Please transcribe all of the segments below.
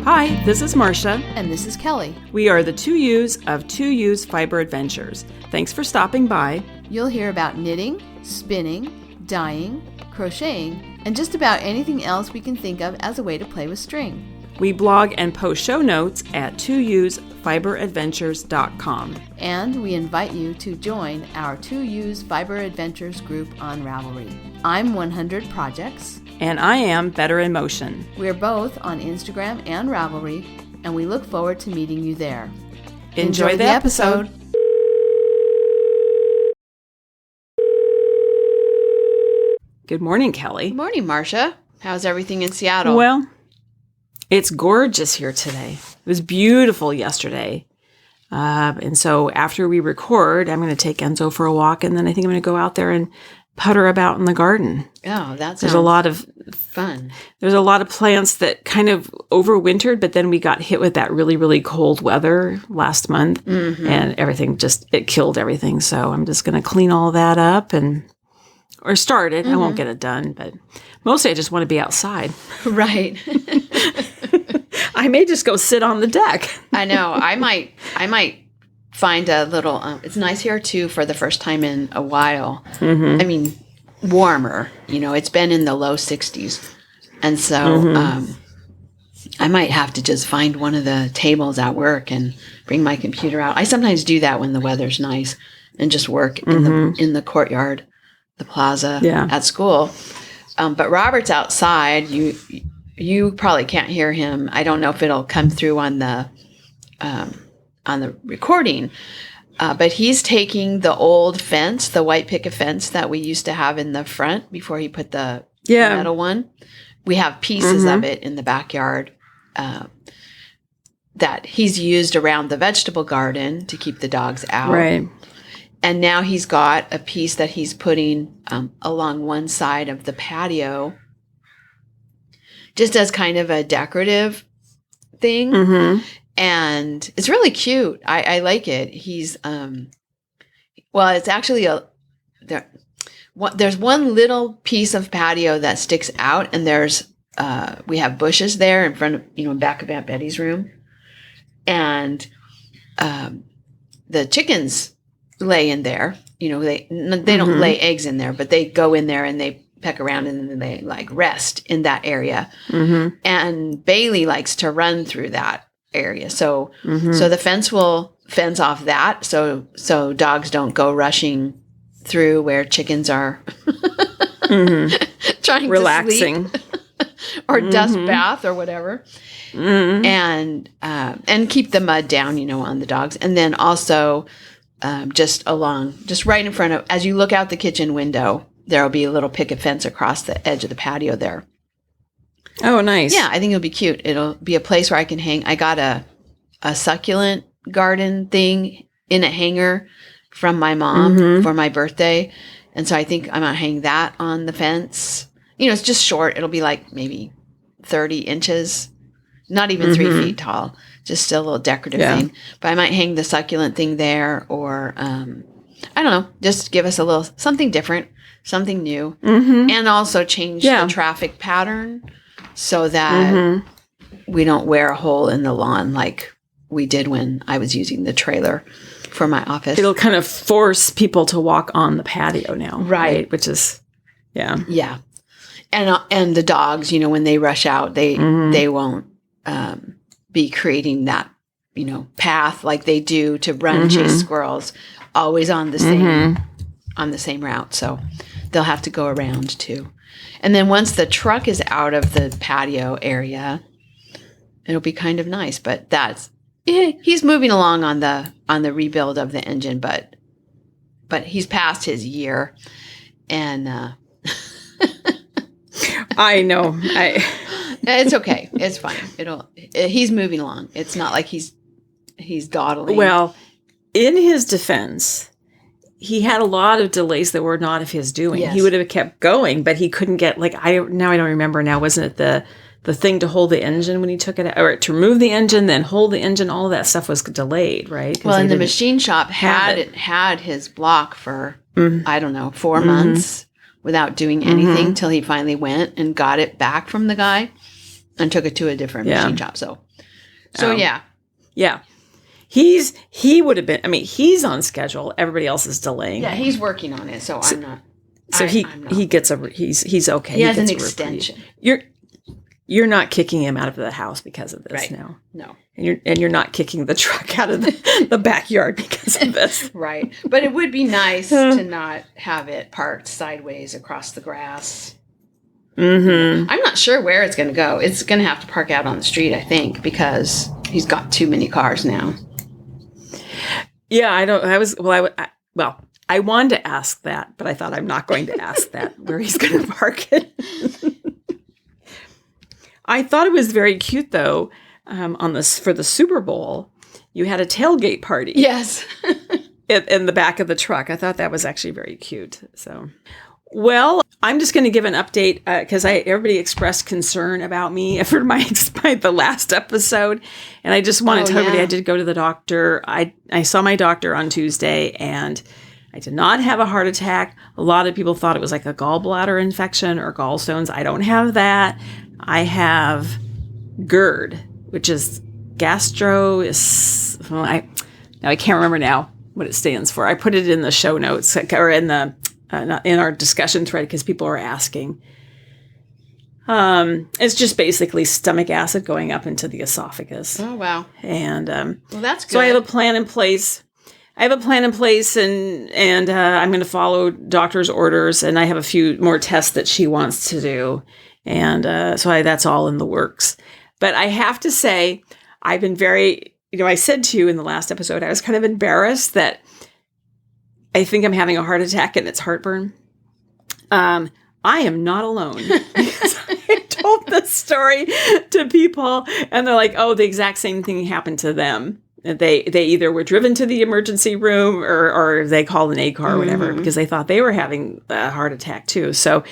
Hi, this is Marsha. And this is Kelly. We are the 2U's of 2U's Fiber Adventures. Thanks for stopping by. You'll hear about knitting, spinning, dyeing, crocheting, and just about anything else we can think of as a way to play with string. We blog and post show notes at 2usfiberadventures.com. And we invite you to join our 2U's Fiber Adventures group on Ravelry. I'm 100 Projects. And I am Better in Motion. We're both on Instagram and Ravelry, and we look forward to meeting you there. Enjoy the episode. Good morning, Kelly. Good morning, Marsha. How's everything in Seattle? Well, it's gorgeous here today. It was beautiful yesterday. And so after we record, I'm going to take Enzo for a walk, and then I think I'm going to go out there and putter about in the garden. Oh, that sounds There's a lot of fun. There's a lot of plants that kind of overwintered, but then we got hit with that really, really cold weather last month, and everything it killed everything. So I'm just going to clean all that up or start it. I won't get it done, but mostly I just want to be outside. Right. I may just go sit on the deck. I know. I might find a little, it's nice here too for the first time in a while. I mean, warmer, it's been in the low 60s. And so I might have to just find one of the tables at work and bring my computer out. I sometimes do that when the weather's nice and just work in the courtyard, the plaza at school. But Robert's outside. You probably can't hear him. I don't know if it'll come through on the recording, but he's taking the old fence, the white picket fence that we used to have in the front before he put the metal one. We have pieces of it in the backyard that he's used around the vegetable garden to keep the dogs out. Right. And now he's got a piece that he's putting along one side of the patio just as kind of a decorative thing. And it's really cute. I like it. He's, it's actually there's one little piece of patio that sticks out, and we have bushes there in front of, back of Aunt Betty's room. And the chickens lay in there. They don't lay eggs in there, but they go in there and they peck around and then they rest in that area. And Bailey likes to run through that area. So the fence will fence off that so dogs don't go rushing through where chickens are trying relaxing to sleep or dust bath or whatever. And keep the mud down, on the dogs. And then also just right in front of, as you look out the kitchen window, there'll be a little picket fence across the edge of the patio there. Oh, nice. Yeah, I think it'll be cute. It'll be a place where I can hang. I got a succulent garden thing in a hanger from my mom for my birthday. And so I think I'm going to hang that on the fence. It's just short. It'll be like maybe 30 inches, not even 3 feet tall, just a little decorative thing. But I might hang the succulent thing there or, I don't know, just give us a little something different, something new, and also change the traffic pattern so that we don't wear a hole in the lawn like we did when I was using the trailer for my office. It'll kind of force people to walk on the patio now. Right. Which is, Yeah. And the dogs, when they rush out, they won't be creating that, path like they do to run, chase squirrels, always on the same route. So they'll have to go around too. And then once the truck is out of the patio area, it'll be kind of nice. But he's moving along on the rebuild of the engine, but he's past his year, and I know. It's okay. It's fine. He's moving along. It's not like he's dawdling. Well, in his defense, he had a lot of delays that were not of his doing. Yes. He would have kept going, but he couldn't get I don't remember now. Wasn't it the thing to hold the engine when he took it out, or to remove the engine, then hold the engine? All of that stuff was delayed, right? Well, and the machine shop had his block for I don't know 4 months without doing anything till he finally went and got it back from the guy. and took it to a different machine shop. So yeah. Yeah. He would have been, I mean, he's on schedule. Everybody else is delaying. Yeah, he's working on it. So I'm not. So he gets he's okay. He has an extension. You're not kicking him out of the house because of this now. No. And you're not kicking the truck out of the backyard because of this. Right. But it would be nice to not have it parked sideways across the grass. Mm-hmm. I'm not sure where it's going to go. It's going to have to park out on the street, I think, because he's got too many cars now. Yeah, I wanted to ask that, but I thought I'm not going to ask that, where he's going to park it. I thought it was very cute, though, for the Super Bowl, you had a tailgate party. Yes. in the back of the truck. I thought that was actually very cute. So, well, I'm just going to give an update because everybody expressed concern about me for the last episode, and I just want to tell everybody I did go to the doctor. I saw my doctor on Tuesday, and I did not have a heart attack. A lot of people thought it was like a gallbladder infection or gallstones. I don't have that. I have GERD, which is I can't remember now what it stands for. I put it in the show notes or in the in our discussion thread because people are asking. It's just basically stomach acid going up into the esophagus. Oh, wow. And well, that's good. So I have a plan in place. and I'm going to follow doctor's orders, and I have a few more tests that she wants to do. And so that's all in the works. But I have to say, I've been I said to you in the last episode, I was kind of embarrassed that I think I'm having a heart attack and it's heartburn. I am not alone. I told this story to people and they're like, oh, the exact same thing happened to them. They either were driven to the emergency room or they called an ACAR or whatever because they thought they were having a heart attack too. So,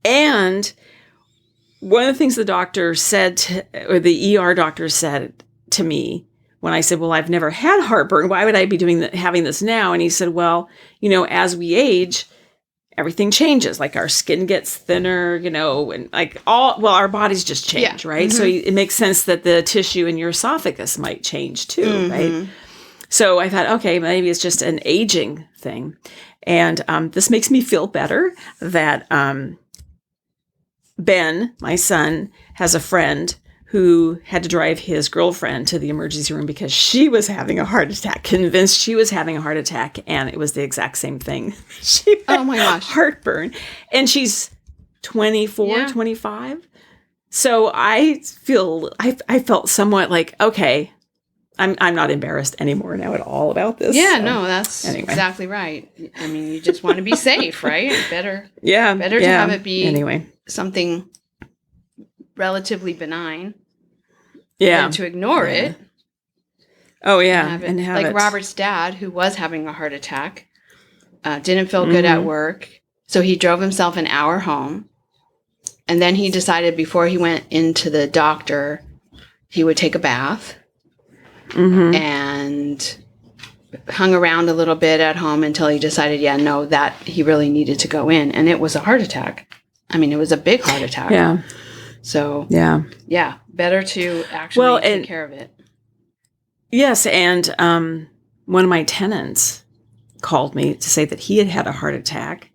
and one of the things the doctor said, or the ER doctor said to me when I said, well, I've never had heartburn. Why would I be having this now? And he said, well, as we age, everything changes. Like our skin gets thinner, and our bodies just change, right? Mm-hmm. So it makes sense that the tissue in your esophagus might change too, right? So I thought, okay, maybe it's just an aging thing. And this makes me feel better that Ben, my son, has a friend who had to drive his girlfriend to the emergency room because she was having a heart attack, convinced she was having a heart attack, and it was the exact same thing. She had oh my gosh, heartburn. And she's 24, 25. So I felt somewhat like, okay, I'm not embarrassed anymore now at all about this. Yeah, so, no, that's exactly right. I mean, you just want to be safe, right? Better to have it be something relatively benign. Yeah. And to ignore it. Oh, yeah. And have like Robert's dad, who was having a heart attack, didn't feel good at work. So he drove himself an hour home. And then he decided before he went into the doctor, he would take a bath. And hung around a little bit at home until he decided, that he really needed to go in. And it was a heart attack. I mean, it was a big heart attack. Yeah. So, better to actually take care of it. Yes, and one of my tenants called me to say that he had a heart attack.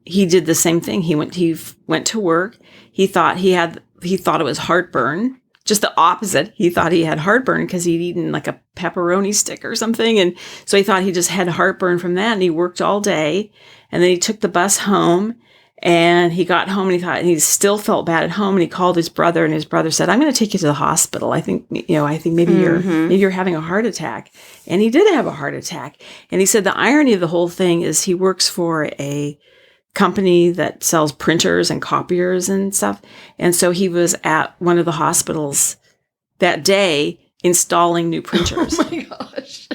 He did the same thing. He went to work. He thought it was heartburn. Just the opposite. He thought he had heartburn because he'd eaten like a pepperoni stick or something. And so he thought he just had heartburn from that. And he worked all day. And then he took the bus home. And he got home and he still felt bad at home. And he called his brother, and his brother said, "I'm going to take you to the hospital. I think maybe you're having a heart attack." And he did have a heart attack. And he said the irony of the whole thing is he works for a company that sells printers and copiers and stuff. And so he was at one of the hospitals that day installing new printers. Oh my gosh.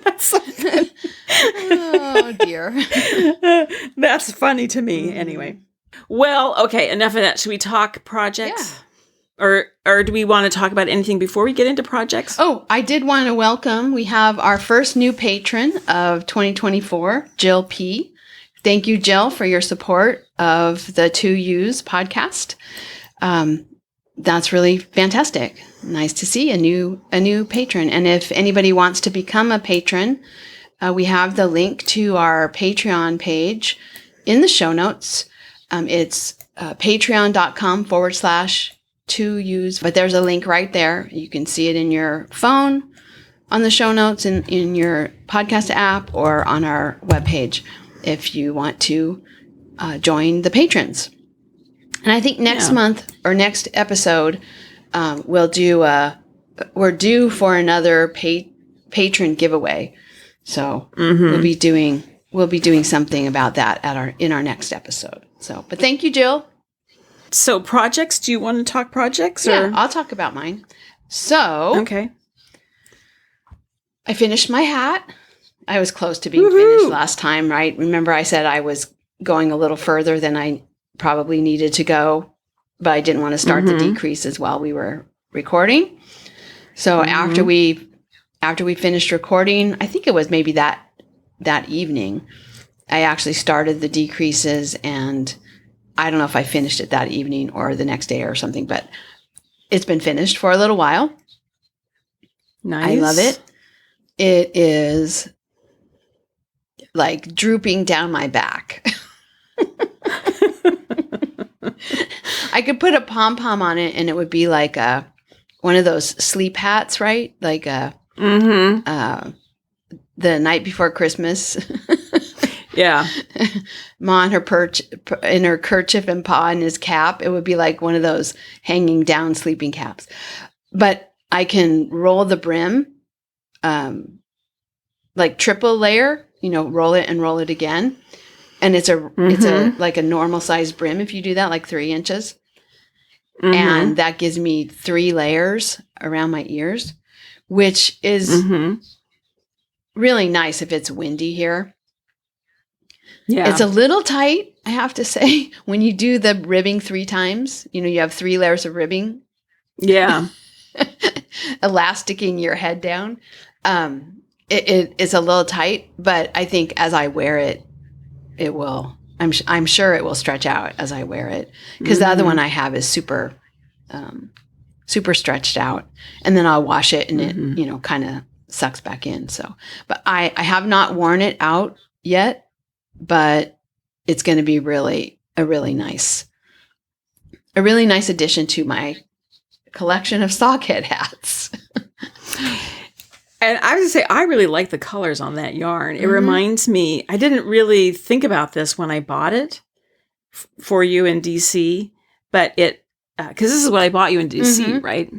That's so funny. Oh dear. That's funny to me anyway. Well, okay, enough of that. Should we talk projects? Yeah. Or do we want to talk about anything before we get into projects? Oh, I did want to welcome. We have our first new patron of 2024, Jill P. Thank you, Jill, for your support of the 2U's podcast. that's really fantastic. Nice to see a new patron. And if anybody wants to become a patron, we have the link to our Patreon page in the show notes. It's patreon.com/2use, but there's a link right there. You can see it in your phone, on the show notes, in your podcast app, or on our webpage if you want to join the patrons. And I think next month or next episode, we're due for another patron giveaway. So we'll be doing something about that in our next episode. So, but thank you, Jill. So projects, do you want to talk projects? Yeah, I'll talk about mine. So, okay. I finished my hat. I was close to being finished last time, right? Remember I said I was going a little further than I probably needed to go, but I didn't want to start the decreases while we were recording. So after we finished recording, I think it was maybe that evening, I actually started the decreases, and I don't know if I finished it that evening or the next day or something, but it's been finished for a little while. Nice. I love it. It is like drooping down my back. I could put a pom-pom on it and it would be like one of those sleep hats, right? Like the night before Christmas. Yeah. Ma on her perch in her kerchief and Pa in his cap. It would be like one of those hanging down sleeping caps. But I can roll the brim, like triple layer, roll it and roll it again. And it's like a normal sized brim if you do that, like 3 inches. And that gives me 3 layers around my ears, which is really nice if it's windy here. Yeah. It's a little tight, I have to say, when you do the ribbing 3 times. You have 3 layers of ribbing. Yeah. Elasticing your head down. It's a little tight, but I think as I wear it, it will. I'm sure it will stretch out as I wear it, because the other one I have is super stretched out, and then I'll wash it and it kind of sucks back in. So, but I have not worn it out yet, but it's going to be a really nice addition to my collection of Sockhead hats. And I was going to say, I really like the colors on that yarn. It reminds me, I didn't really think about this when I bought it for you in DC, but because this is what I bought you in DC, right?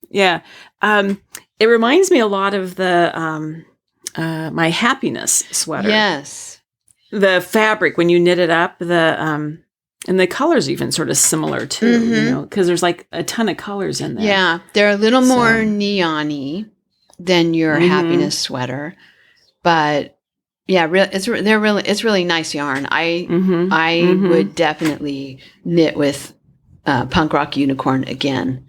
Yeah. It reminds me a lot of the my Happiness sweater. Yes. The fabric, when you knit it up, and the colors even sort of similar too, because there's like a ton of colors in there. Yeah. They're a little more neon-y than your Happiness sweater, but yeah, it's really nice yarn. I would definitely knit with Punk Rock Unicorn again.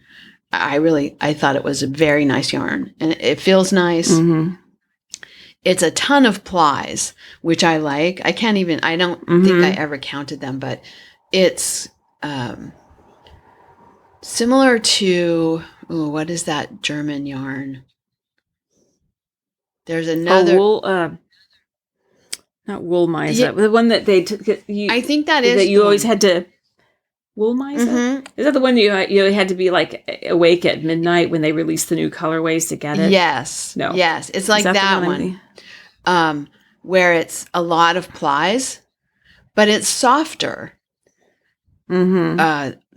I thought it was a very nice yarn, and it feels nice. It's a ton of plies, which I like. I don't think I ever counted them, but it's similar to what is that German yarn? There's another not wool miser. The one that they I think that is that you always had to wool miser. Is that the one you had to be like awake at midnight when they released the new colorways to get it? Yes. No. Yes, it's like that one. Where it's a lot of plies, but it's softer than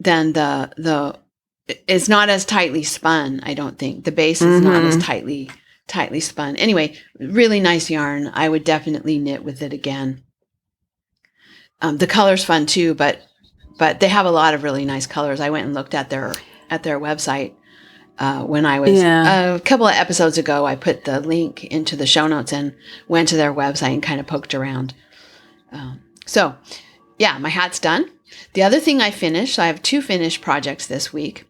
the. It's not as tightly spun. I don't think the base is not as tightly spun. Anyway, really nice yarn. I would definitely knit with it again. The color's fun too, but they have a lot of really nice colors. I went and looked at their website when I was a couple of episodes ago. I put the link into the show notes and went to their website and kind of poked around. So yeah, my hat's done. The other thing I finished, I have 2 finished projects this week.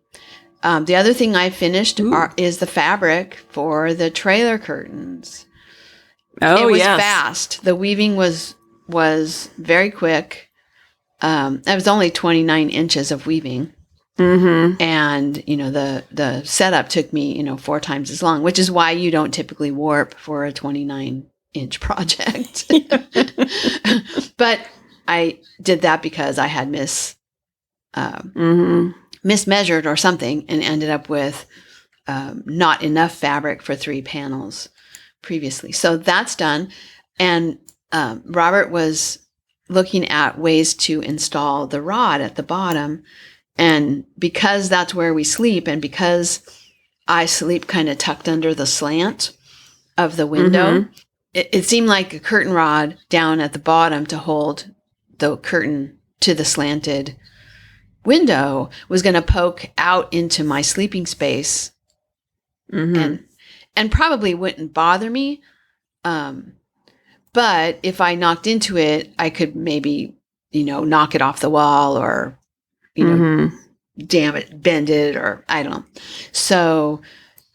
The other thing I finished is the fabric for the trailer curtains. Oh, it was fast. The weaving was very quick. It was only 29 inches of weaving. Mm-hmm. And, the setup took me, 4 times as long, which is why you don't typically warp for a 29-inch project. But I did that because I had mismeasured or something and ended up with not enough fabric for 3 panels previously. So that's done. And Robert was looking at ways to install the rod at the bottom. And because that's where we sleep, and because I sleep kind of tucked under the slant of the window, it seemed like a curtain rod down at the bottom to hold the curtain to the slanted window was going to poke out into my sleeping space and probably wouldn't bother me. But if I knocked into it, I could maybe, knock it off the wall or, bend it, or I don't know. So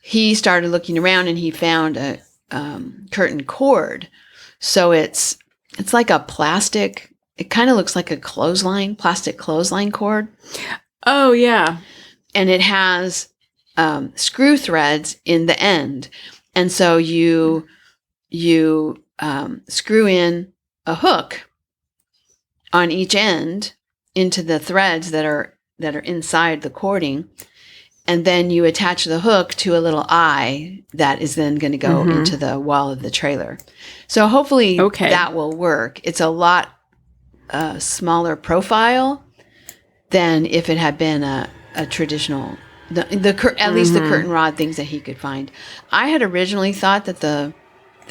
he started looking around and he found a curtain cord. So it's like a plastic, it kind of looks like a plastic clothesline cord. Oh, yeah. And it has screw threads in the end. And so you screw in a hook on each end into the threads that are inside the cording, and then you attach the hook to a little eye that is then going to go into the wall of the trailer. So hopefully that will work. It's a lot smaller profile than if it had been a traditional, at least the curtain rod things that he could find. I had originally thought that the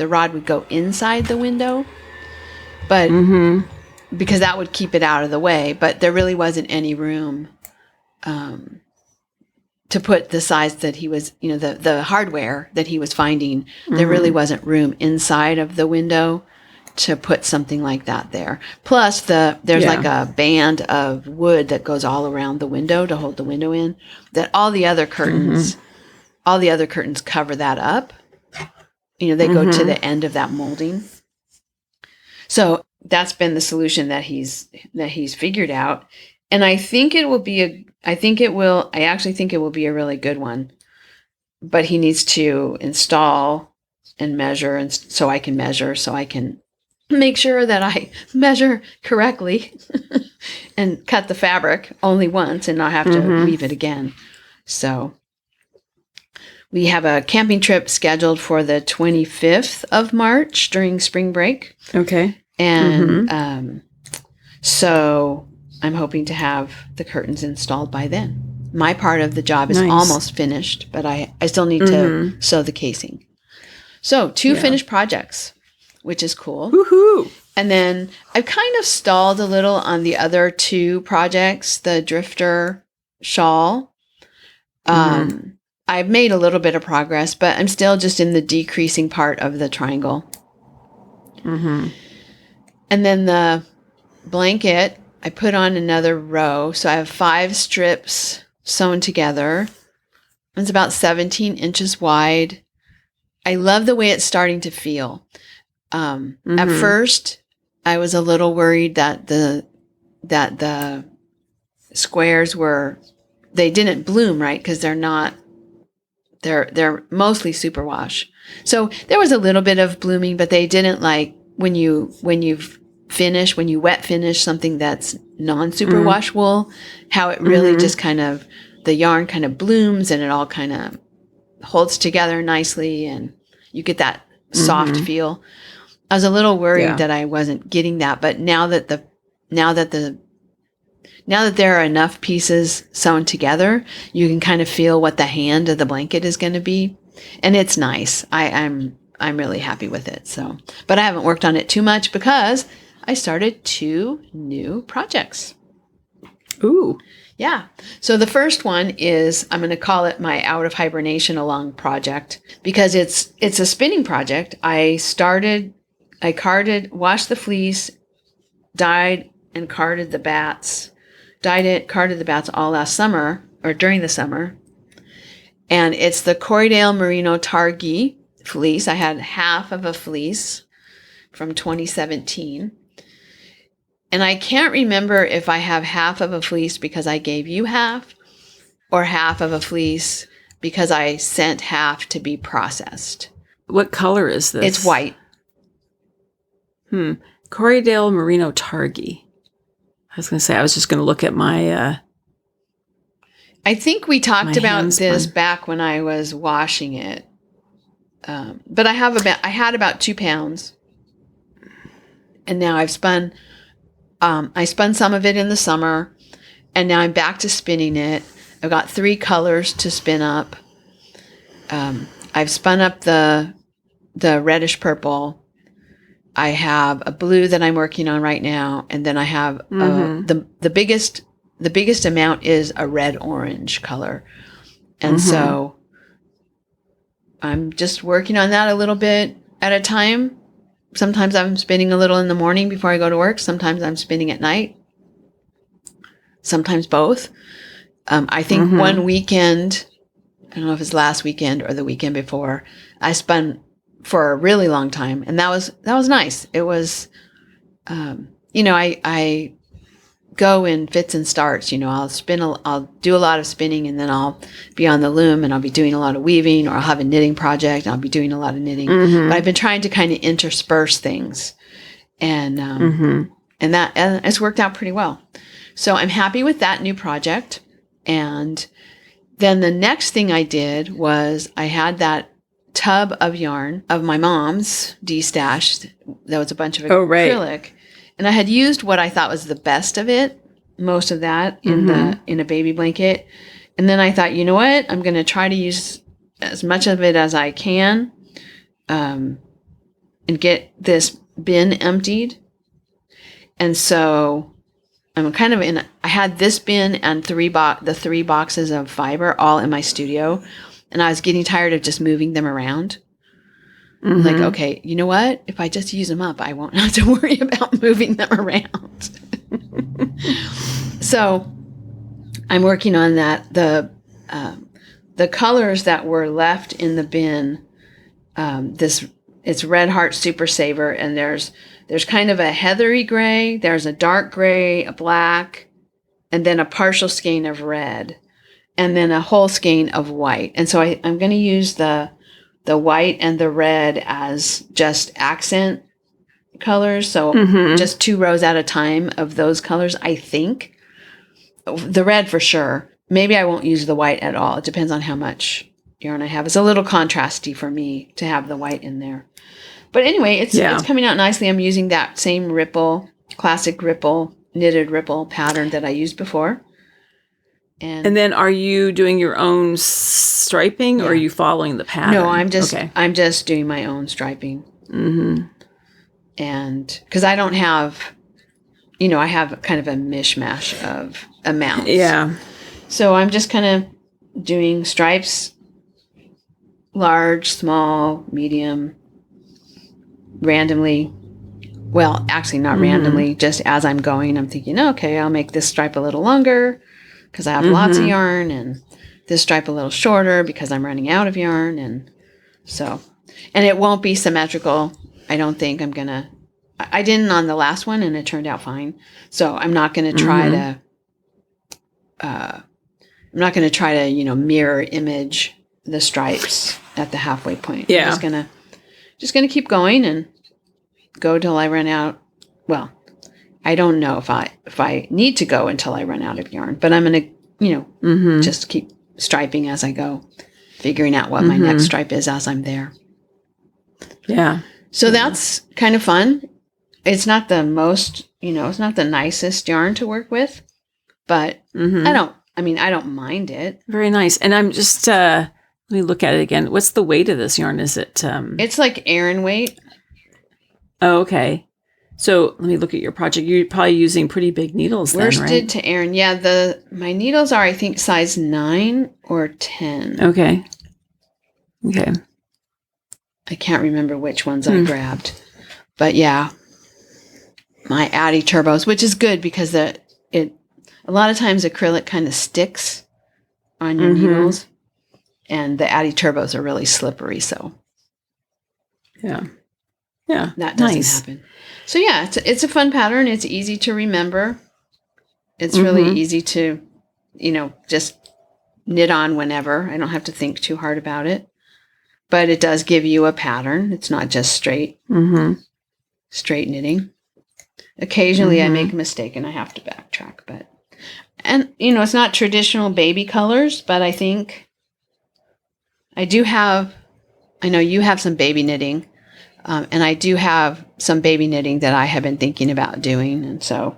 rod would go inside the window, but because that would keep it out of the way, but there really wasn't any room to put the size that he was, the hardware that he was finding. There really wasn't room inside of the window to put something like that there. Plus there's like a band of wood that goes all around the window to hold the window in, that all the other curtains cover that up. They go to the end of that molding. So that's been the solution that he's figured out. And I think it will be I actually think it will be a really good one, but he needs to install and measure. And so I can make sure that I measure correctly and cut the fabric only once and not have to weave it again. So we have a camping trip scheduled for the 25th of March during spring break. Okay. And so I'm hoping to have the curtains installed by then. My part of the job is almost finished, but I still need to sew the casing. So 2 finished projects, which is cool. Woohoo! And then I've kind of stalled a little on the other 2 projects, the drifter shawl. I've made a little bit of progress, but I'm still just in the decreasing part of the triangle. And then the blanket, I put on another row. So I have 5 strips sewn together. It's about 17 inches wide. I love the way it's starting to feel. At first, I was a little worried that the squares they didn't bloom right, because they're mostly superwash. So there was a little bit of blooming, but they didn't, like when you wet finish something that's non-superwash wool, how it really just kind of, the yarn kind of blooms and it all kind of holds together nicely and you get that soft feel. I was a little worried that I wasn't getting that, but now that there are enough pieces sewn together, you can kind of feel what the hand of the blanket is going to be, and it's nice. I'm really happy with it. So, but I haven't worked on it too much because I started 2 new projects. Ooh. Yeah. So the first one is, I'm going to call it my Out-of-Hibernation-Along project, because it's a spinning project. I washed the fleece, dyed and carded the bats. Carded the bats all last summer, or during the summer. And it's the Corriedale Merino Targhee fleece. I had half of a fleece from 2017. And I can't remember if I have half of a fleece because I gave you half, or half of a fleece because I sent half to be processed. What color is this? It's white. Corriedale Merino Targhee. I was going to say, I was just going to look at my... I think we talked about handspun. this back when I was washing it. But I had about 2 pounds. And now I've spun, I spun some of it in the summer, and now I'm back to spinning it. I've got 3 colors to spin up. I've spun up the reddish purple. I have a blue that I'm working on right now, and then I have the biggest amount is a red orange color, and so I'm just working on that a little bit at a time. Sometimes I'm spinning a little in the morning before I go to work. Sometimes I'm spinning at night. Sometimes both. I think one weekend, I don't know if it's last weekend or the weekend before, I spun for a really long time, and that was nice. It was, I go in fits and starts. I'll do a lot of spinning, and then I'll be on the loom, and I'll be doing a lot of weaving, or I'll have a knitting project, and I'll be doing a lot of knitting. But I've been trying to kind of intersperse things, and it's worked out pretty well. So I'm happy with that new project. And then the next thing I did was I had that tub of yarn of my mom's destashed. That was a bunch of acrylic. And I had used what I thought was the best of it, most of that in a baby blanket. And then I thought, you know what? I'm going to try to use as much of it as I can, and get this bin emptied. And so I'm kind of I had this bin and the 3 boxes of fiber all in my studio. And I was getting tired of just moving them around. Like, okay, you know what? If I just use them up, I won't have to worry about moving them around. So I'm working on that. The colors that were left in the bin, it's Red Heart Super Saver, and there's kind of a heathery gray, there's a dark gray, a black, and then a partial skein of red, and then a whole skein of white. And so I'm going to use the white and the red as just accent colors. So just 2 rows at a time of those colors, I think. The red for sure. Maybe I won't use the white at all. It depends on how much yarn I have. It's a little contrasty for me to have the white in there. But anyway, it's coming out nicely. I'm using that same classic knitted ripple pattern that I used before. And then are you doing your own striping, or are you following the pattern? No, I'm just doing my own striping. And because I don't have, I have kind of a mishmash of amounts. Yeah. So I'm just kind of doing stripes, large, small, medium, randomly. Well, actually not randomly, just as I'm going, I'm thinking, okay, I'll make this stripe a little longer because I have lots of yarn, and this stripe a little shorter because I'm running out of yarn. And so, and it won't be symmetrical. I don't think I didn't on the last one, and it turned out fine. So I'm not going to try to, mirror image the stripes at the halfway point. Yeah. I'm just going to keep going and go till I run out. Well, I don't know if I need to go until I run out of yarn, but I'm going to, just keep striping as I go, figuring out what my next stripe is as I'm there. Yeah. So that's kind of fun. It's not the most, it's not the nicest yarn to work with, but I don't mind it. Very nice. And I'm just, let me look at it again. What's the weight of this yarn? Is it? It's like Aran weight. Oh, okay. So let me look at your project. You're probably using pretty big needles then, right? Worsted to Aran. Yeah, my needles are, I think, size 9 or 10. Okay. I can't remember which ones I grabbed. But yeah, my Addy Turbos, which is good because a lot of times acrylic kind of sticks on your needles, and the Addy Turbos are really slippery. So yeah, that doesn't happen. So yeah, it's a fun pattern. It's easy to remember. It's really easy to, just knit on whenever. I don't have to think too hard about it. But it does give you a pattern. It's not just straight knitting. Occasionally I make a mistake and I have to backtrack. And, it's not traditional baby colors, but I think I know you have some baby knitting, and I do have some baby knitting that I have been thinking about doing. And so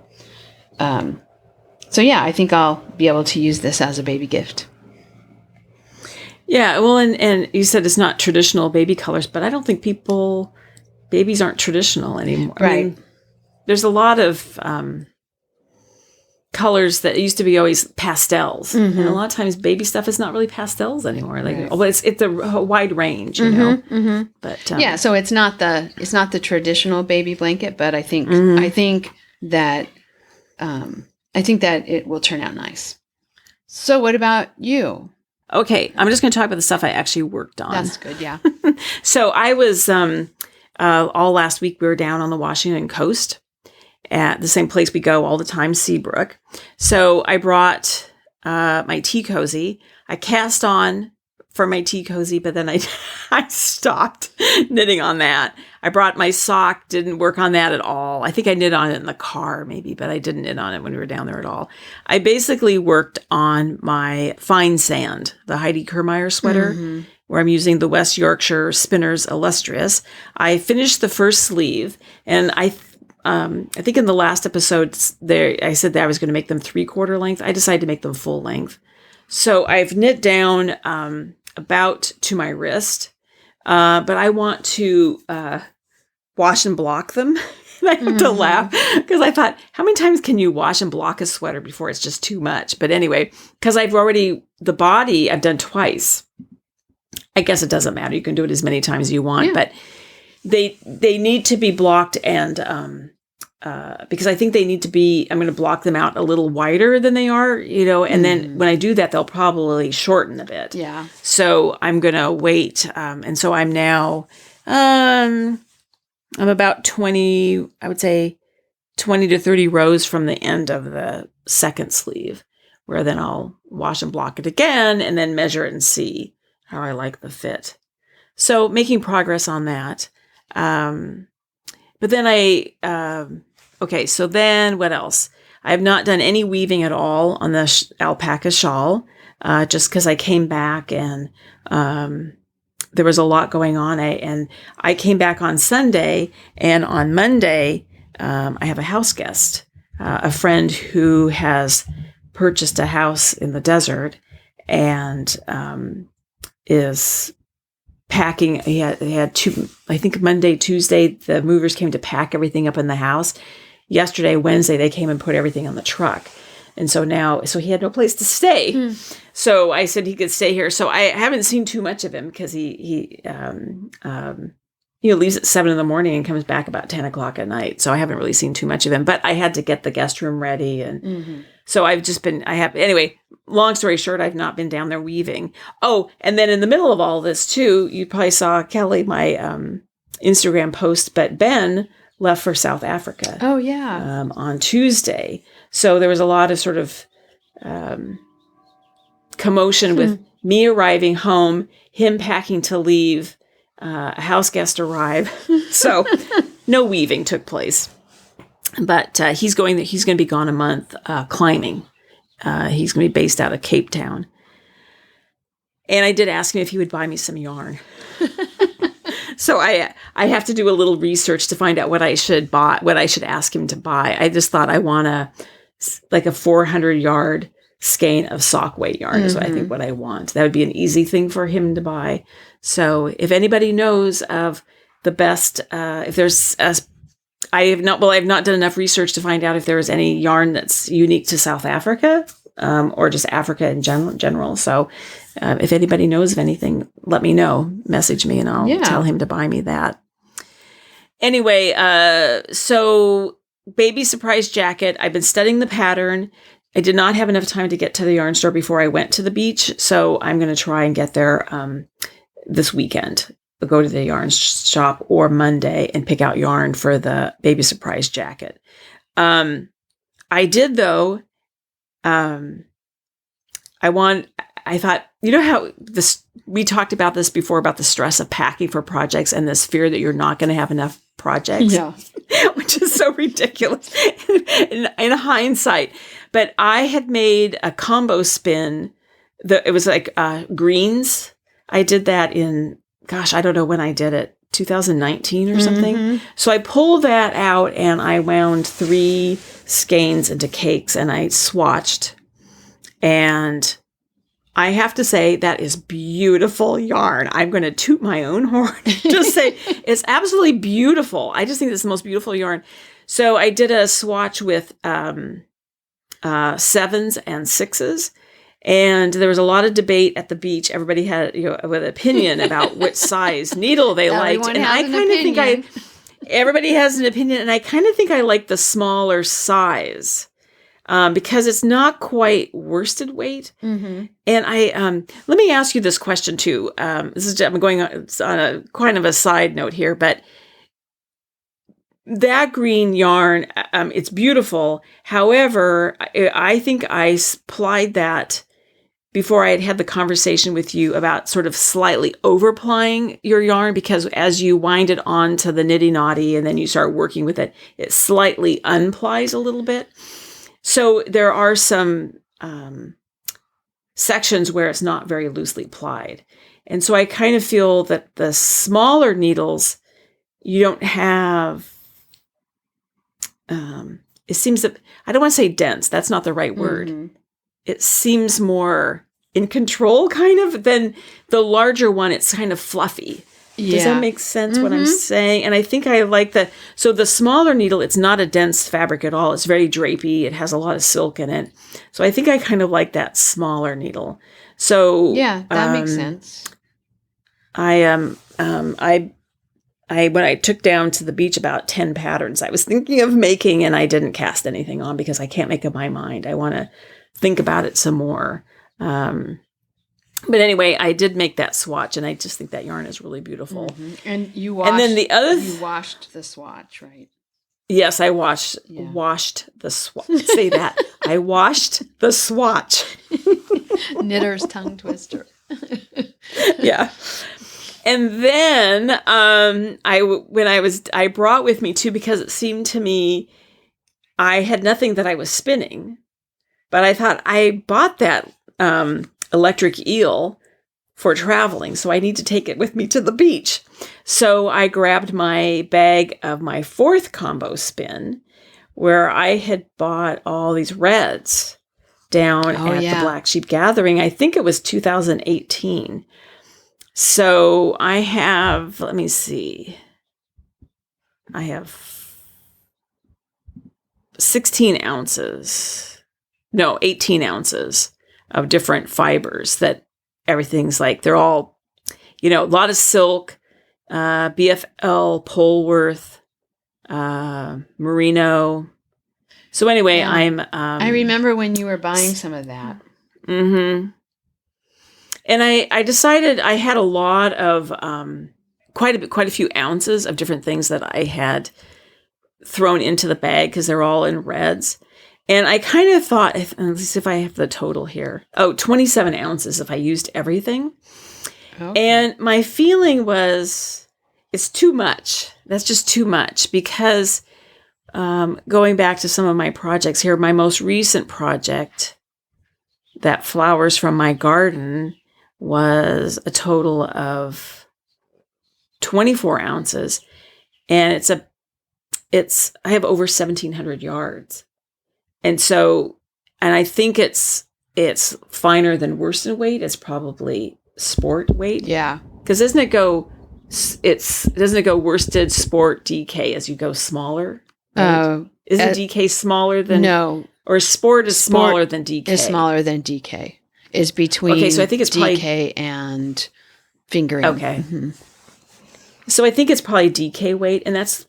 yeah, I think I'll be able to use this as a baby gift. Yeah, well, and you said it's not traditional baby colors, but I don't think babies aren't traditional anymore. Right. I mean, there's a lot of colors that used to be always pastels, and a lot of times baby stuff is not really pastels anymore. Like, well, it's a wide range, you know. But so it's not the traditional baby blanket, but I think that it will turn out nice. So, what about you? Okay, I'm just going to talk about the stuff I actually worked on. That's good, yeah. So I was, all last week, we were down on the Washington coast at the same place we go all the time, Seabrook. So I brought my tea cozy. I cast on for my tea cozy, but then I stopped knitting on that. I brought my sock, didn't work on that at all. I think I knit on it in the car maybe, but I didn't knit on it when we were down there at all. I basically worked on my fine sand, the Heidi Kirrmaier sweater, where I'm using the West Yorkshire Spinners Illustrious. I finished the first sleeve, and I think in the last episode there, I said that I was going to make them 3/4 length. I decided to make them full length. So I've knit down about to my wrist, but I want to wash and block them. And I have to laugh because I thought, how many times can you wash and block a sweater before it's just too much? But anyway, because the body I've done twice. I guess it doesn't matter. You can do it as many times as you want, but they need to be blocked, and because I think they need to be, I'm going to block them out a little wider than they are, and then when I do that, they'll probably shorten a bit. Yeah. So I'm going to wait. And so I'm now, I'm about 20, I would say 20 to 30 rows from the end of the second sleeve, where then I'll wash and block it again and then measure it and see how I like the fit. So making progress on that. But then so then what else? I have not done any weaving at all on the alpaca shawl, just because I came back and there was a lot going on. I came back on Sunday, and on Monday, I have a house guest, a friend who has purchased a house in the desert and is packing. He had two, I think Monday, Tuesday, the movers came to pack everything up in the house. Yesterday, Wednesday, they came and put everything on the truck. And so he had no place to stay. So I said he could stay here. So I haven't seen too much of him because he leaves at 7 a.m. and comes back about 10 o'clock at night. So I haven't really seen too much of him, but I had to get the guest room ready. And so anyway, long story short, I've not been down there weaving. Oh, and then in the middle of all this too, you probably saw, Kelly, my Instagram post, but Ben left for South Africa. Oh, yeah. On Tuesday. So there was a lot of sort of commotion with me arriving home, him packing to leave, a house guest arrive. So no weaving took place. But he's going to be gone a month climbing. He's going to be based out of Cape Town. And I did ask him if he would buy me some yarn. So I have to do a little research to find out what I should buy, what I should ask him to buy. I just thought I want a 400-yard skein of sock weight yarn is what I want. That would be an easy thing for him to buy. So if anybody knows of the best, if there's I have not done enough research to find out if there is any yarn that's unique to South Africa, or just Africa in general. So if anybody knows of anything, let me know. Message me and I'll tell him to buy me that. Anyway, so baby surprise jacket. I've been studying the pattern. I did not have enough time to get to the yarn store before I went to the beach. So I'm going to try and get there this weekend. I'll go to the yarn shop or Monday and pick out yarn for the baby surprise jacket. I did though. I thought, you know how we talked about this before about the stress of packing for projects and this fear that you're not going to have enough projects, which is so ridiculous in hindsight. But I had made a combo spin. It was like greens. I did that in, gosh, I don't know when I did it, 2019 or something. So I pulled that out and I wound 3 skeins into cakes and I swatched. And I have to say that is beautiful yarn. I'm going to toot my own horn. Just say it's absolutely beautiful. I just think it's the most beautiful yarn. So I did a swatch with 7s and 6s. And there was a lot of debate at the beach. Everybody had an opinion about which size needle they liked. And I kind of think everybody has an opinion. And I kind of think I like the smaller size. Because it's not quite worsted weight. And let me ask you this question too. I'm going on a kind of a side note here, but that green yarn, it's beautiful. However, I think I plied that before I had had the conversation with you about sort of slightly over-plying your yarn, because as you wind it onto the nitty-knotty and then you start working with it, it slightly unplies a little bit. So there are some sections where it's not very loosely plied. And so I kind of feel that the smaller needles, you don't have, it seems that, I don't want to say dense, that's not the right word. It seems more in control kind of than the larger one. It's kind of fluffy. Does that make sense what I'm saying? And I think I like so the smaller needle, it's not a dense fabric at all. It's very drapey. It has a lot of silk in it. So I think I kind of like that smaller needle. So yeah, that makes sense. When I took down to the beach about 10 patterns I was thinking of making, and I didn't cast anything on because I can't make up my mind. I want to think about it some more. But anyway, I did make that swatch, and I just think that yarn is really beautiful. And you washed, and then the other you washed the swatch, right? Yes, I washed the swatch. Say that. I washed the swatch. Knitter's tongue twister. Yeah. And then I brought with me too, because it seemed to me I had nothing that I was spinning, but I thought I bought that electric eel for traveling, so I need to take it with me to the beach. So I grabbed my bag of my 4th combo spin, where I had bought all these reds down at the Black Sheep Gathering. I think it was 2018. So I have, let me see, I have 18 ounces of different fibers that everything's like, they're all, a lot of silk, BFL, Polworth, merino. So anyway, I remember when you were buying some of that. And I decided I had a lot of, quite a few ounces of different things that I had thrown into the bag because they're all in reds. And I kind of thought, let's see if I have the total here. 27 ounces if I used everything. Okay. And my feeling was, it's too much. That's just too much, because going back to some of my projects here, my most recent project that flowers from my garden was a total of 24 ounces. And I have over 1,700 yards. And so, and I think it's finer than worsted weight. It's probably sport weight. Yeah. Because doesn't it go worsted, sport, DK as you go smaller? Right? Isn't DK smaller than? No. Or sport is smaller than DK? Is smaller than DK. Is between so I think it's DK and fingering. Okay. So I think it's probably DK weight, and that's,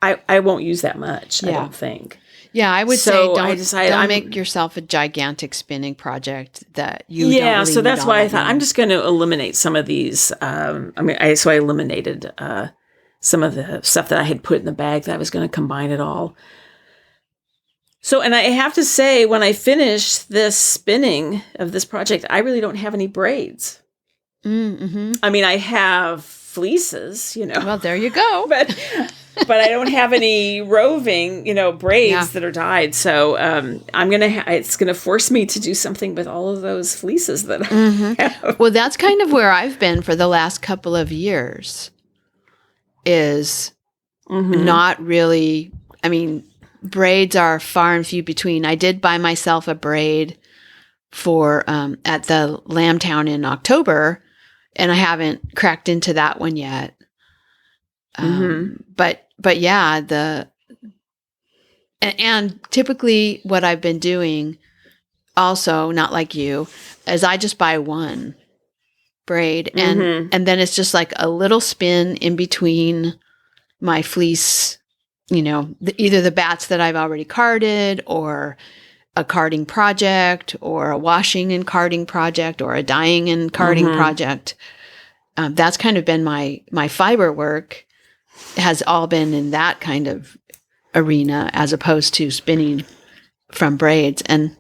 I won't use that much, I don't think. Yeah, I would say don't make yourself a gigantic spinning project that you don't really so that's why I thought need. I'm just going to eliminate some of these. I eliminated some of the stuff that I had put in the bag that I was going to combine it all. So, and I have to say, when I finish this spinning of this project, I really don't have any braids. Mm-hmm. I mean, I have fleeces, Well, there you go. but I don't have any roving, braids that are dyed. So it's gonna force me to do something with all of those fleeces that I have. Well, that's kind of where I've been for the last couple of years. Is not really. I mean, braids are far and few between. I did buy myself a braid for at the Lambtown in October, and I haven't cracked into that one yet. But yeah, and typically what I've been doing also, not like you, is I just buy one braid and then it's just like a little spin in between my fleece, either the bats that I've already carded, or a carding project, or a washing and carding project, or a dyeing and carding project. That's kind of been my fiber work, has all been in that kind of arena, as opposed to spinning from braids. And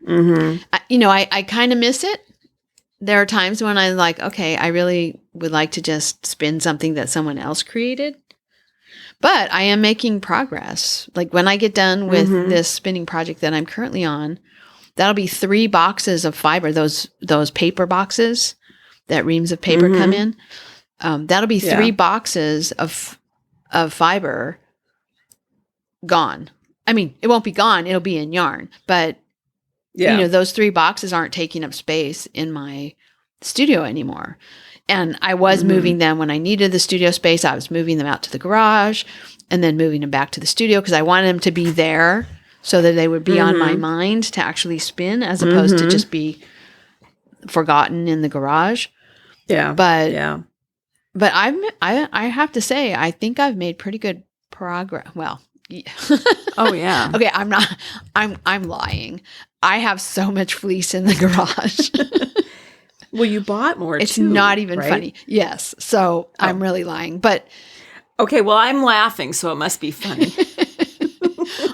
I kind of miss it. There are times when I'm like, okay, I really would like to just spin something that someone else created. But I am making progress. Like when I get done with this spinning project that I'm currently on, that'll be 3 boxes of fiber, those paper boxes that reams of paper come in. That'll be 3 boxes of fiber gone. I mean, it won't be gone. It'll be in yarn. But, those 3 boxes aren't taking up space in my studio anymore. And I was moving them when I needed the studio space. I was moving them out to the garage and then moving them back to the studio because I wanted them to be there so that they would be on my mind to actually spin, as opposed to just be forgotten in the garage. Yeah. But I have to say, I think I've made pretty good progress. Well, yeah. Oh yeah. Okay, I'm lying. I have so much fleece in the garage. Well, you bought more it's too, not even right? funny. Yes. So I'm really lying. But okay, well, I'm laughing, so it must be funny.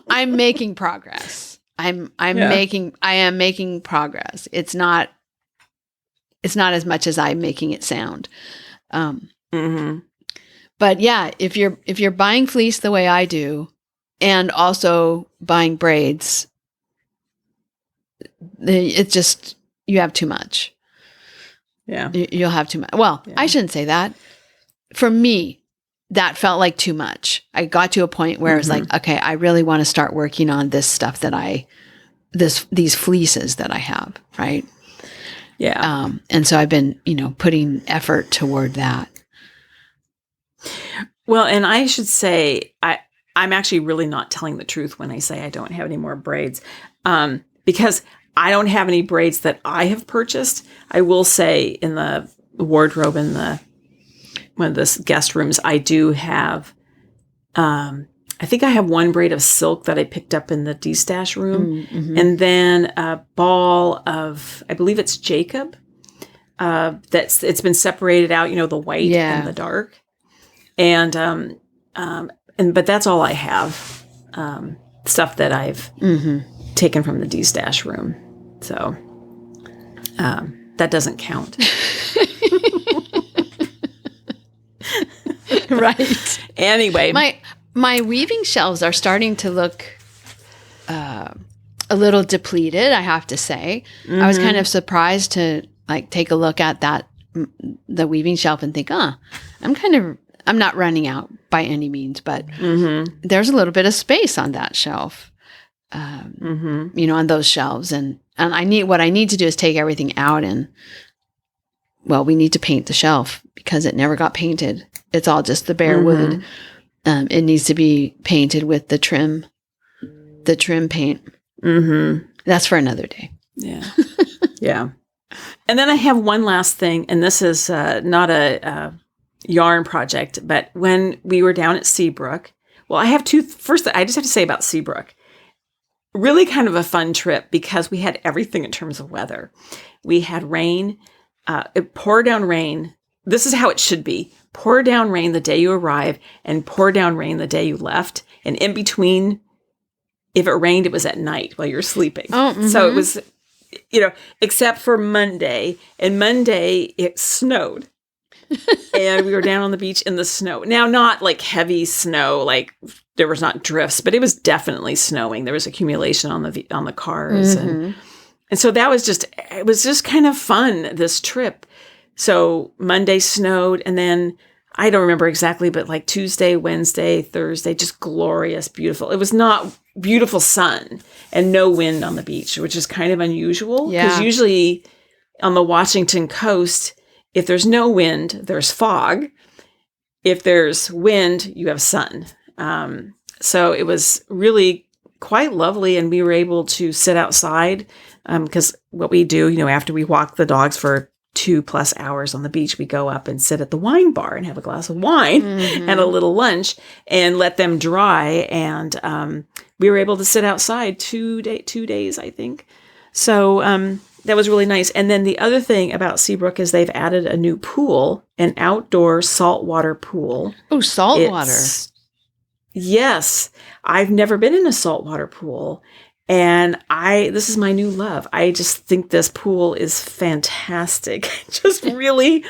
I'm making progress. I am making progress. It's not as much as I'm making it sound. But yeah, if you're buying fleece the way I do, and also buying braids, it's just, you have too much. Yeah. You'll have too much. Well, I shouldn't say that. For me, that felt like too much. I got to a point where it was like, okay, I really want to start working on this stuff that these fleeces that I have, right? Yeah. And so I've been, putting effort toward that. Well, and I should say, I'm actually really not telling the truth when I say I don't have any more braids, because I don't have any braids that I have purchased. I will say in the wardrobe in one of the guest rooms, I do have, I think I have 1 braid of silk that I picked up in the de-stash room. And then a ball of, I believe it's Jacob, it's been separated out, the white and the dark. And, but that's all I have, stuff that I've taken from the de-stash room. So, that doesn't count. Right. Anyway. My weaving shelves are starting to look a little depleted, I have to say. I was kind of surprised to take a look at the weaving shelf and think, I'm not running out by any means, but there's a little bit of space on that shelf, on those shelves. And what I need to do is take everything out we need to paint the shelf because it never got painted. It's all just the bare wood. It needs to be painted with the trim paint. That's for another day. Yeah. Yeah. And then I have one last thing, and this is not a yarn project, but when we were down at Seabrook, I have first, I just have to say about Seabrook, really kind of a fun trip because we had everything in terms of weather. We had rain, it poured down rain. This is how it should be. Pour down rain the day you arrive and pour down rain the day you left. And in between if it rained, it was at night while you're sleeping. Oh, mm-hmm. So it was, except for Monday. And Monday, it snowed. And we were down on the beach in the snow. Now, not like heavy snow, like there was not drifts, but it was definitely snowing. There was accumulation on the cars. Mm-hmm. And so it was just kind of fun, this trip. So Monday snowed, and then I don't remember exactly, but like Tuesday, Wednesday, Thursday, just glorious, beautiful. It was not beautiful sun and no wind on the beach, which is kind of unusual. Because usually on the Washington coast, if there's no wind, there's fog. If there's wind, you have sun. So it was really quite lovely, and we were able to sit outside because what we do, after we walk the dogs for 2+ hours on the beach, we go up and sit at the wine bar and have a glass of wine and a little lunch and let them dry. And we were able to sit outside 2 days, I think. So that was really nice. And then the other thing about Seabrook is they've added a new pool, an outdoor saltwater pool. Oh, saltwater. Yes. I've never been in a saltwater pool. And this is my new love. I just think this pool is fantastic. Just really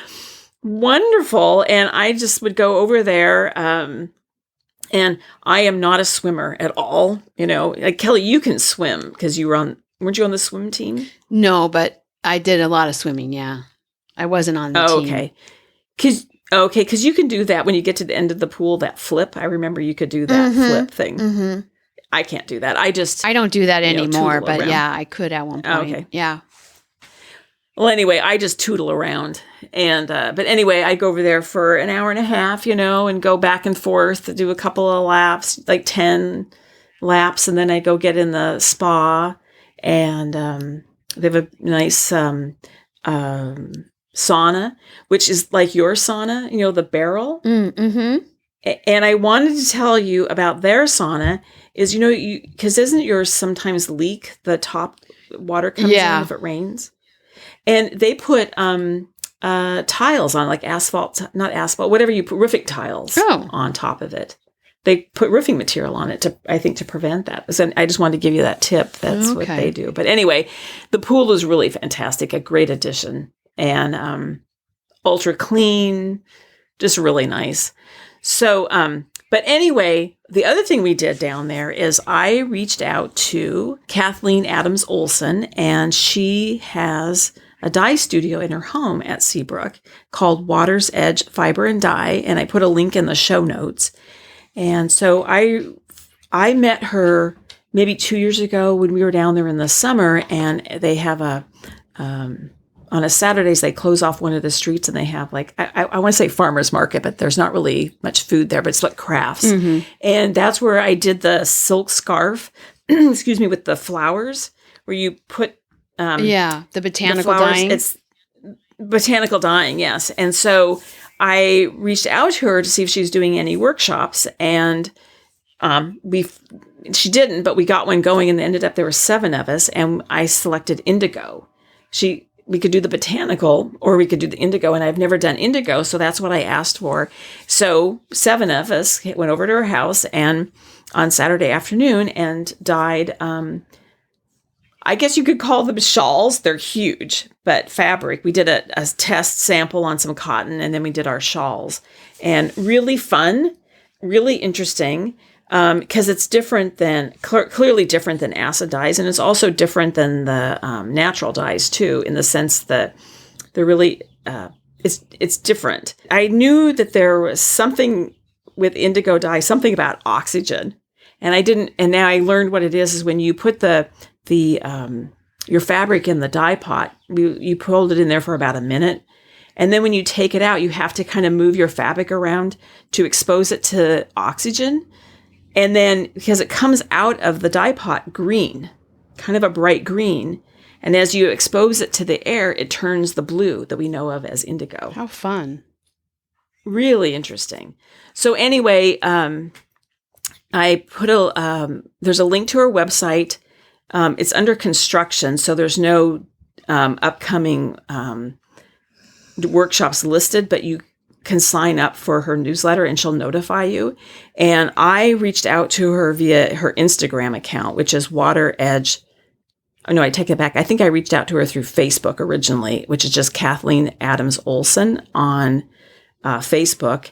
wonderful. And I just would go over there. And I am not a swimmer at all. Like Kelly, you can swim because weren't you on the swim team? No, but I did a lot of swimming. Yeah. I wasn't on the team. Okay. Because you can do that when you get to the end of the pool, that flip. I remember you could do that flip thing. Mm-hmm. I can't do that. I don't do that anymore, but around. Yeah, I could at one point. Okay. Yeah. Well, anyway, I just tootle around. And, but anyway, I go over there for an hour and a half, and go back and forth, do a couple of laps, like 10 laps. And then I go get in the spa, and they have a nice sauna, which is like your sauna, the barrel. Mm-hmm. And I wanted to tell you about their sauna is, because doesn't yours sometimes leak? The top water comes in if it rains. And they put tiles on, like not asphalt, whatever you put, roofing tiles on top of it. They put roofing material on it to prevent that. So I just wanted to give you that tip. That's what they do. But anyway, the pool is really fantastic, a great addition, and ultra clean, just really nice. So, but anyway, the other thing we did down there is I reached out to Kathleen Adams Olson, and she has a dye studio in her home at Seabrook called Water's Edge Fiber and Dye, and I put a link in the show notes. And so I met her maybe 2 years ago when we were down there in the summer, and they have on a Saturdays, they close off one of the streets, and they have I want to say farmer's market, but there's not really much food there, but it's like crafts. Mm-hmm. And that's where I did the silk scarf, with the flowers, where you put the botanical dyeing. It's botanical dyeing, yes. And so I reached out to her to see if she was doing any workshops, and she didn't, but we got one going, and ended up there were 7 of us, and I selected indigo. We could do the botanical, or we could do the indigo, and I've never done indigo, so that's what I asked for. So 7 of us went over to her house and on Saturday afternoon and dyed, I guess you could call them shawls. They're huge, but fabric. We did a test sample on some cotton, and then we did our shawls. And really fun, really interesting. Because it's different than, clearly different than acid dyes. And it's also different than the natural dyes too, in the sense that they're really, it's different. I knew that there was something with indigo dye, something about oxygen. And now I learned what it is when you put your fabric in the dye pot, you hold it in there for about a minute. And then when you take it out, you have to kind of move your fabric around to expose it to oxygen. And then, because it comes out of the dye pot green, kind of a bright green, and as you expose it to the air, it turns the blue that we know of as indigo. How fun. Really interesting. So anyway, I put there's a link to her website. It's under construction, so there's no upcoming workshops listed, but you can sign up for her newsletter and she'll notify you. And I reached out to her via her Instagram account, which is Water Edge. Oh, no, I take it back. I think I reached out to her through Facebook originally, which is just Kathleen Adams Olson on Facebook,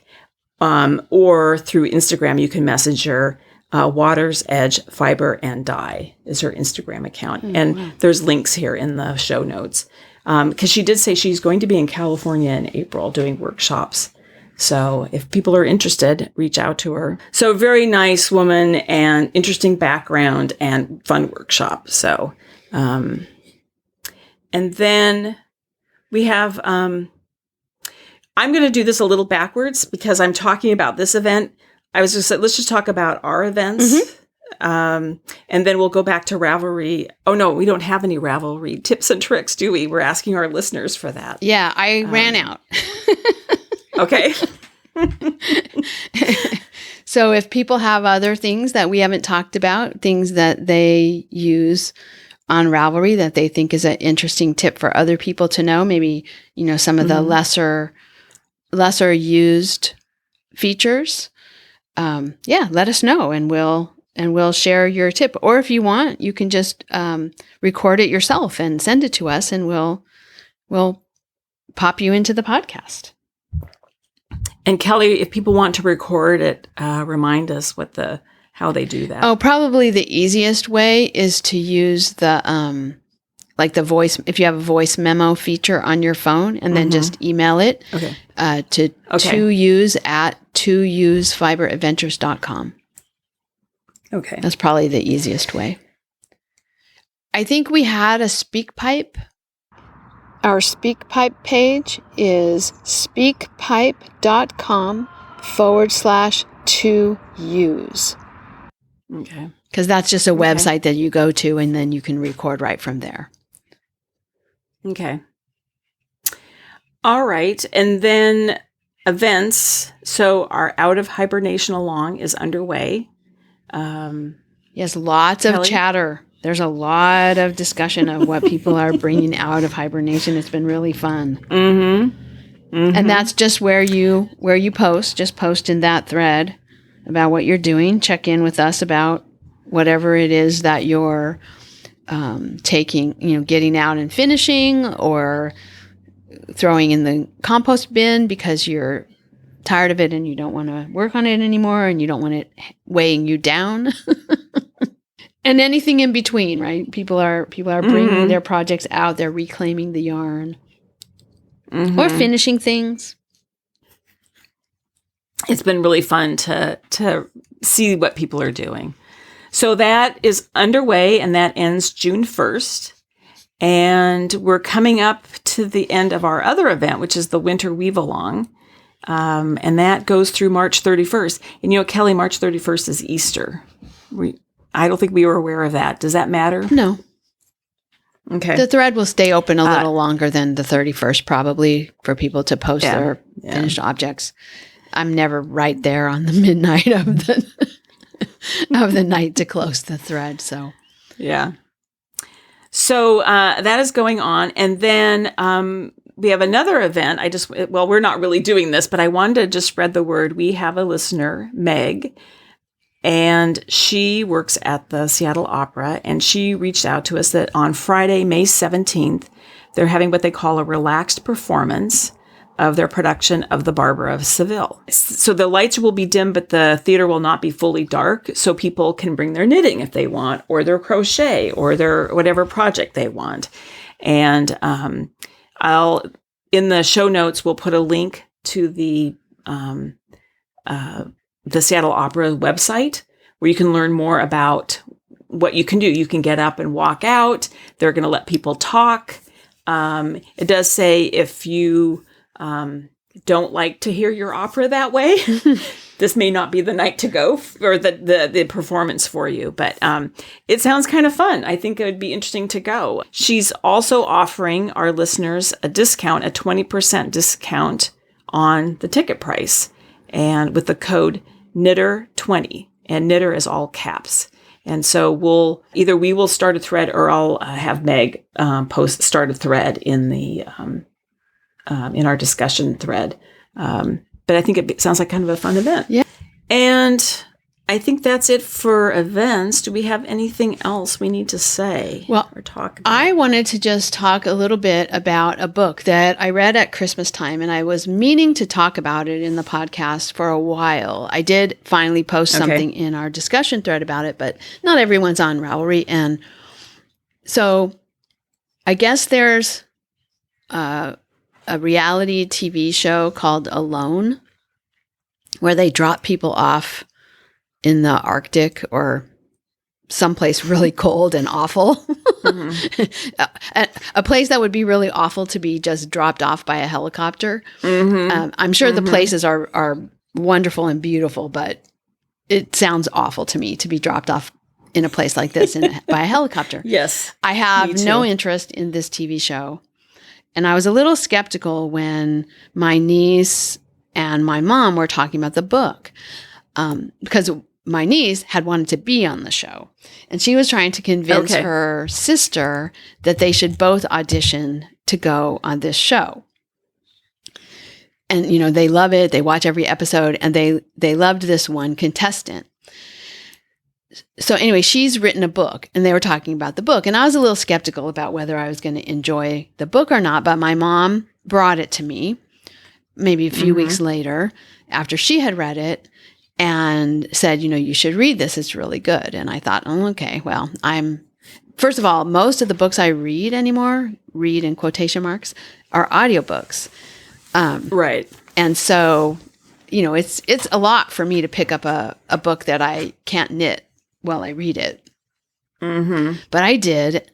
or through Instagram. You can message her. Water's Edge Fiber and Dye is her Instagram account. And there's links here in the show notes. Because she did say she's going to be in California in April doing workshops. So if people are interested, reach out to her. So very nice woman and interesting background and fun workshop. So, and then we have, I'm going to do this a little backwards because I'm talking about this event. I was just saying, let's just talk about our events. And then we'll go back to Ravelry. Oh, no, we don't have any Ravelry tips and tricks, do we? We're asking our listeners for that. Yeah, I ran out. Okay. So if people have other things that we haven't talked about, things that they use on Ravelry that they think is an interesting tip for other people to know, maybe, some of the lesser used features, let us know and we'll share your tip. Or if you want, you can just record it yourself and send it to us, and we'll pop you into the podcast. And Kelly, if people want to record it, remind us how they do that. Oh, probably the easiest way is to use the the voice. If you have a voice memo feature on your phone, and then just email it to 2use@2usefiberadventures.com. Okay. That's probably the easiest way. I think we had a SpeakPipe. Our SpeakPipe page is speakpipe.com/2use. Okay. Because that's just a website that you go to and then you can record right from there. Okay. All right. And then events. So our Out-of-Hibernation-Along is underway. Yes, lots of chatter. There's a lot of discussion of what people are bringing out of hibernation. It's been really fun. And that's just where you post. Just post in that thread about what you're doing. Check in with us about whatever it is that you're taking, getting out and finishing, or throwing in the compost bin because you're tired of it and you don't want to work on it anymore and you don't want it weighing you down. And anything in between, right? People are bringing their projects out. They're reclaiming the yarn or finishing things. It's been really fun to see what people are doing. So that is underway, and that ends June 1st. And we're coming up to the end of our other event, which is the Winter Weave Along. And that goes through March 31st. And Kelly, March 31st is Easter. I don't think we were aware of that. Does that matter? No. Okay. The thread will stay open a little longer than the 31st, probably, for people to post their finished objects. I'm never right there on the midnight of the night to close the thread. So yeah. So that is going on, and then we have another event. We're not really doing this, but I wanted to just spread the word. We have a listener, Meg. And she works at the Seattle Opera, and she reached out to us that on Friday, May 17th, they're having what they call a relaxed performance of their production of The Barber of Seville. So the lights will be dim, but the theater will not be fully dark, so people can bring their knitting if they want, or their crochet, or their whatever project they want. And in the show notes, we'll put a link to the Seattle Opera website where you can learn more about what you can do. You can get up and walk out. They're going to let people talk. It does say if you don't like to hear your opera that way, this may not be the night to go or the performance for you. But it sounds kind of fun. I think it would be interesting to go. She's also offering our listeners a 20% discount on the ticket price, and with the code Knitter20, and Knitter is all caps. And so we will start a thread, or I'll have Meg start a thread in the in our discussion thread but I think it sounds like kind of a fun event. Yeah. And I think that's it for events. Do we have anything else we need to say or talk about? I wanted to just talk a little bit about a book that I read at Christmas time, and I was meaning to talk about it in the podcast for a while. I did finally post something in our discussion thread about it, but not everyone's on Ravelry. And so I guess there's a reality TV show called Alone, where they drop people off in the Arctic or someplace really cold and awful. A place that would be really awful to be just dropped off by a helicopter. I'm sure the places are wonderful and beautiful, but it sounds awful to me to be dropped off in a place like this by a helicopter. Yes. I have no interest in this TV show. And I was a little skeptical when my niece and my mom were talking about the book. Because my niece had wanted to be on the show. And she was trying to convince her sister that they should both audition to go on this show. And, they love it. They watch every episode, and they loved this one contestant. So anyway, she's written a book, and they were talking about the book. And I was a little skeptical about whether I was going to enjoy the book or not. But my mom brought it to me maybe a few weeks later after she had read it, and said, you should read this. It's really good. And I thought, okay, well, first of all, most of the books I read anymore, read in quotation marks, are audiobooks. Right. And so, it's a lot for me to pick up a book that I can't knit while I read it. But I did.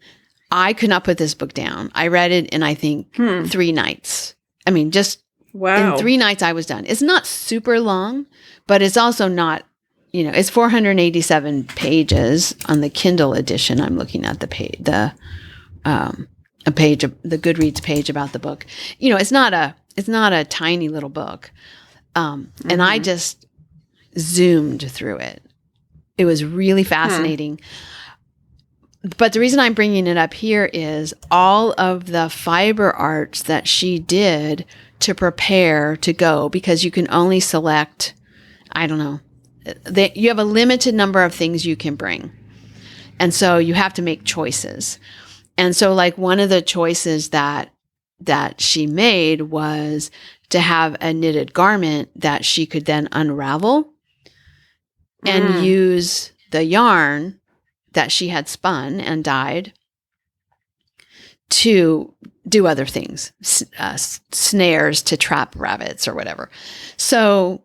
I could not put this book down. I read it in, I think, 3 nights. I mean, just in 3 nights I was done. It's not super long, but it's also not, it's 487 pages on the Kindle edition. I'm looking at the Goodreads page about the book. It's not a tiny little book. And I just zoomed through it. It was really fascinating. But the reason I'm bringing it up here is all of the fiber arts that she did to prepare to go, because you can only select, I don't know, you have a limited number of things you can bring. And so you have to make choices. And so like one of the choices that she made was to have a knitted garment that she could then unravel and use the yarn that she had spun and dyed to do other things, snares to trap rabbits or whatever. So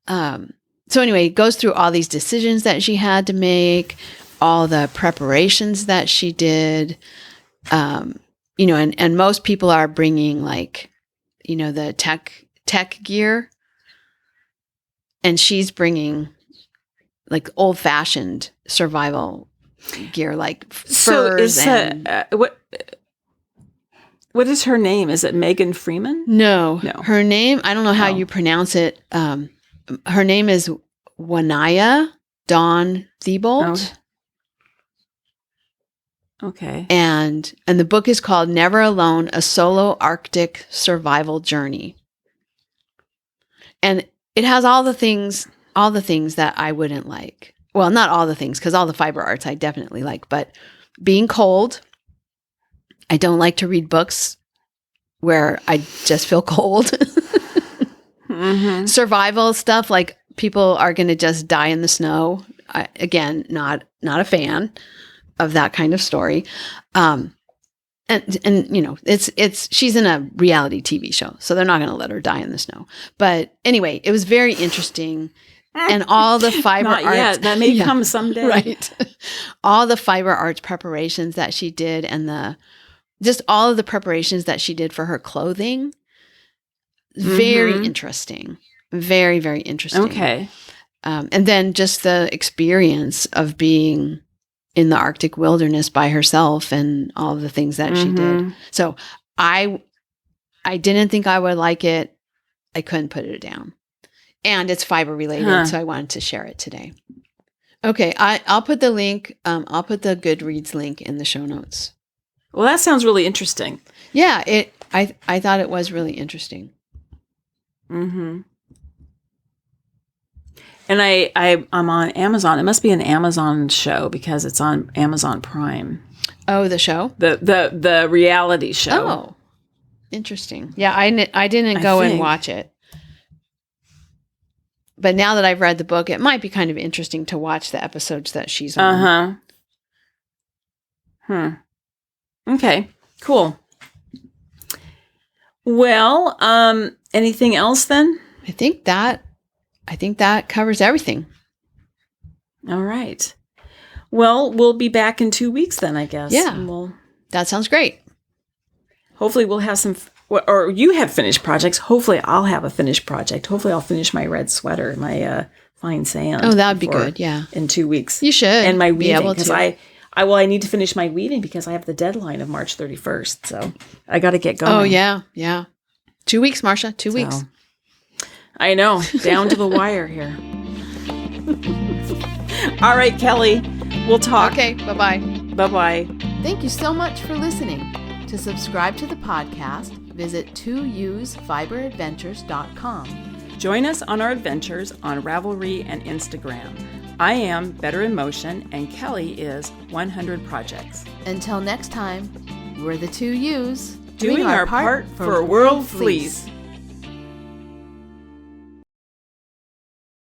anyway, it goes through all these decisions that she had to make, all the preparations that she did, and most people are bringing like, the tech gear, and she's bringing like old fashioned survival gear, like furs. What is her name? Is it Megan Freeman? No. Her name, I don't know how you pronounce it. Her name is Wanaya Dawn Thibault. Okay. And the book is called Never Alone, A Solo Arctic Survival Journey. And it has all the things that I wouldn't like. Well, not all the things, because all the fiber arts I definitely like, but being cold. I don't like to read books where I just feel cold. Survival stuff, like people are going to just die in the snow. Again, not a fan of that kind of story. And it's she's in a reality TV show, so they're not going to let her die in the snow. But anyway, it was very interesting. And all the fiber not arts. Yet. That may come someday. Right. All the fiber arts preparations that she did, and just all of the preparations that she did for her clothing. Very interesting. Very, very interesting. Okay. And then just the experience of being in the Arctic wilderness by herself and all of the things that she did. So I didn't think I would like it. I couldn't put it down. And it's fiber related, so I wanted to share it today. Okay, I'll put the link. I'll put the Goodreads link in the show notes. Well, that sounds really interesting. Yeah, I thought it was really interesting. And I'm on Amazon. It must be an Amazon show because it's on Amazon Prime. Oh, the show? The reality show. Oh, interesting. Yeah, I didn't go and watch it. But now that I've read the book, it might be kind of interesting to watch the episodes that she's on. Okay, cool. Well, anything else then? I think that covers everything. All right. Well, we'll be back in 2 weeks then, I guess. Yeah. That sounds great. Hopefully we'll have some, or you have finished projects. Hopefully I'll have a finished project. Hopefully I'll finish my red sweater, my fine sand. Oh, that would be good. Yeah. In 2 weeks. You should. And my be weaving. able Because to. I need to finish my weaving because I have the deadline of March 31st. So I got to get going. Oh, yeah. Yeah. 2 weeks, Marsha. 2 weeks. I know. Down to the wire here. All right, Kelly. We'll talk. Okay. Bye-bye. Bye-bye. Thank you so much for listening. To subscribe to the podcast, visit 2usfiberadventures.com. Join us on our adventures on Ravelry and Instagram. I am Better in Motion, and Kelly is 100 Projects. Until next time, we're the 2Us doing our part for World Fleece.